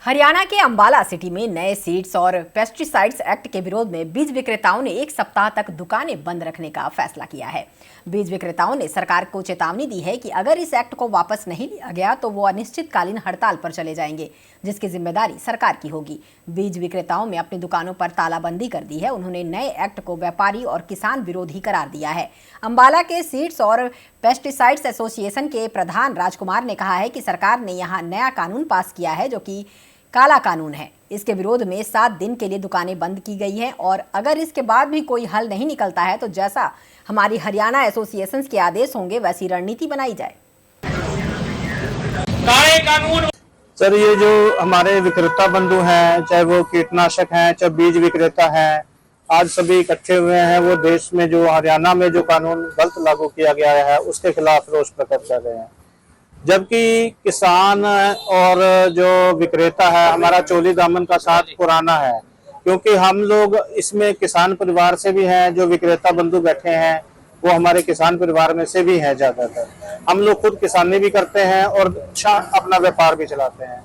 हरियाणा के अंबाला सिटी में नए सीड्स और पेस्टिसाइड्स एक्ट के विरोध में बीज विक्रेताओं ने 1 सप्ताह तक दुकानें बंद रखने का फैसला किया है। बीज विक्रेताओं ने सरकार को चेतावनी दी है कि अगर इस एक्ट को वापस नहीं लिया गया तो वो अनिश्चितकालीन हड़ताल पर चले जाएंगे, जिसकी जिम्मेदारी सरकार की होगी। बीज विक्रेताओं ने अपनी दुकानों पर तालाबंदी कर दी है। उन्होंने नए एक्ट को व्यापारी और किसान विरोधी करार दिया है। अंबाला के सीड्स और पेस्टिसाइड्स एसोसिएशन के प्रधान राजकुमार ने कहा है कि सरकार ने यहाँ नया कानून पास किया है जो कि काला कानून है। इसके विरोध में 7 दिन के लिए दुकानें बंद की गई हैं और अगर इसके बाद भी कोई हल नहीं निकलता है तो जैसा हमारी हरियाणा एसोसिएशन के आदेश होंगे वैसी रणनीति बनाई जाए। काले कानून सर, ये जो हमारे विक्रेता बंधु हैं, चाहे वो कीटनाशक हैं, चाहे बीज विक्रेता हैं, आज सभी इकट्ठे हुए हैं। वो देश में जो हरियाणा में जो कानून गलत लागू किया गया है उसके खिलाफ रोष प्रकट कर रहे हैं। जबकि किसान और जो विक्रेता है हमारा चोली दामन का साथ पुराना है, क्योंकि हम लोग इसमें किसान परिवार से भी हैं। जो विक्रेता बंधु बैठे हैं वो हमारे किसान परिवार में से भी हैं। ज्यादातर हम लोग खुद किसानी भी करते हैं और अपना व्यापार भी चलाते हैं।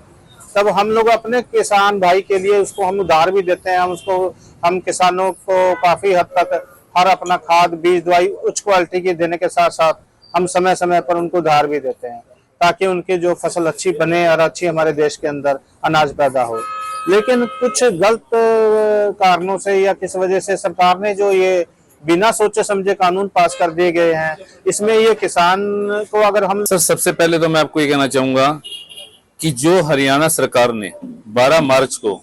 तब हम लोग अपने किसान भाई के लिए उसको हम उधार भी देते हैं। हम किसानों को काफी हद तक हर अपना खाद बीज दवाई उच्च क्वालिटी की देने के साथ साथ हम समय समय पर उनको उधार भी देते हैं ताकि उनकी जो फसल अच्छी बने और अच्छी हमारे देश के अंदर अनाज पैदा हो। लेकिन कुछ गलत कारणों से या किस वजह से सरकार ने जो ये बिना सोचे समझे कानून पास कर दिए गए हैं, इसमें ये किसान को अगर हम सर, सबसे पहले तो मैं आपको ये कहना चाहूंगा कि जो हरियाणा सरकार ने 12 मार्च को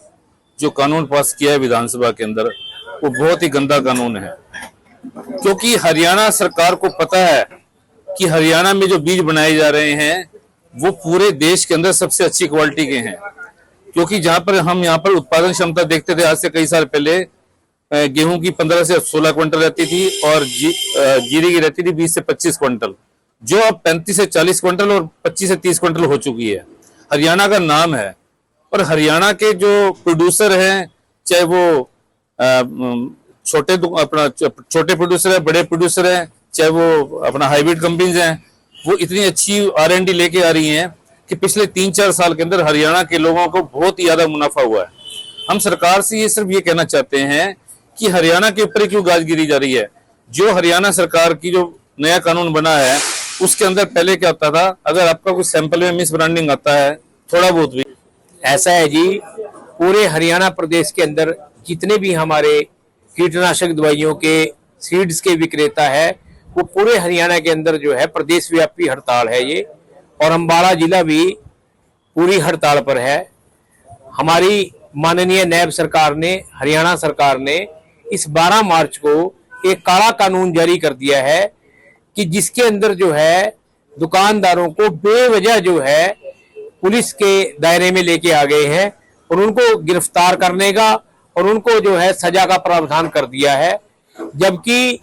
जो कानून पास किया है विधानसभा के अंदर, वो बहुत ही गंदा कानून है। क्योंकि हरियाणा सरकार को पता है कि हरियाणा में जो बीज बनाए जा रहे हैं वो पूरे देश के अंदर सबसे अच्छी क्वालिटी के हैं। क्योंकि जहां पर हम यहाँ पर उत्पादन क्षमता देखते थे आज से कई साल पहले, गेहूं की 15 से 16 क्विंटल रहती थी और जीरी की रहती थी 20 से 25 क्विंटल, जो अब 35 से 40 क्विंटल और 25 से 30 क्विंटल हो चुकी है। हरियाणा का नाम है। और हरियाणा के जो प्रोड्यूसर हैं, चाहे वो छोटे प्रोड्यूसर है, बड़े प्रोड्यूसर हैं, चाहे वो अपना हाइब्रिड कंपनीज हैं, वो इतनी अच्छी R&D लेके आ रही हैं कि पिछले 3-4 साल के अंदर हरियाणा के लोगों को बहुत ही ज्यादा मुनाफा हुआ है। हम सरकार से ये सिर्फ ये कहना चाहते हैं कि हरियाणा के ऊपर क्यों गाज गिरी जा रही है। जो हरियाणा सरकार की जो नया कानून बना है उसके अंदर पहले क्या होता था, अगर आपका कुछ सैंपल में मिस ब्रांडिंग आता है थोड़ा बहुत भी, ऐसा है जी, पूरे हरियाणा प्रदेश के अंदर जितने भी हमारे कीटनाशक दवाइयों के सीड्स के विक्रेता है वो पूरे हरियाणा के अंदर जो है प्रदेश व्यापी हड़ताल है ये। और अंबाला जिला भी पूरी हड़ताल पर है। हमारी माननीय नायब सरकार ने, हरियाणा सरकार ने इस 12 मार्च को एक काला कानून जारी कर दिया है कि जिसके अंदर जो है दुकानदारों को बेवजह जो है पुलिस के दायरे में लेके आ गए हैं और उनको गिरफ्तार करने का और उनको जो है सजा का प्रावधान कर दिया है। जबकि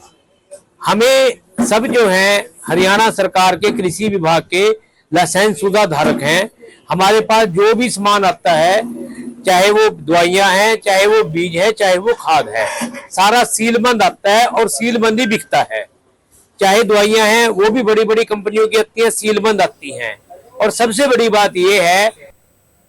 हमें सब जो है हरियाणा सरकार के कृषि विभाग के लाइसेंस शुदा धारक हैं। हमारे पास जो भी सामान आता है, चाहे वो दवाइयां हैं, चाहे वो बीज है, चाहे वो खाद है, सारा सीलबंद आता है और सीलबंद ही बिकता है। चाहे दवाइयां हैं वो भी बड़ी बड़ी कंपनियों की आती हैं, सीलबंद आती हैं। और सबसे बड़ी बात यह है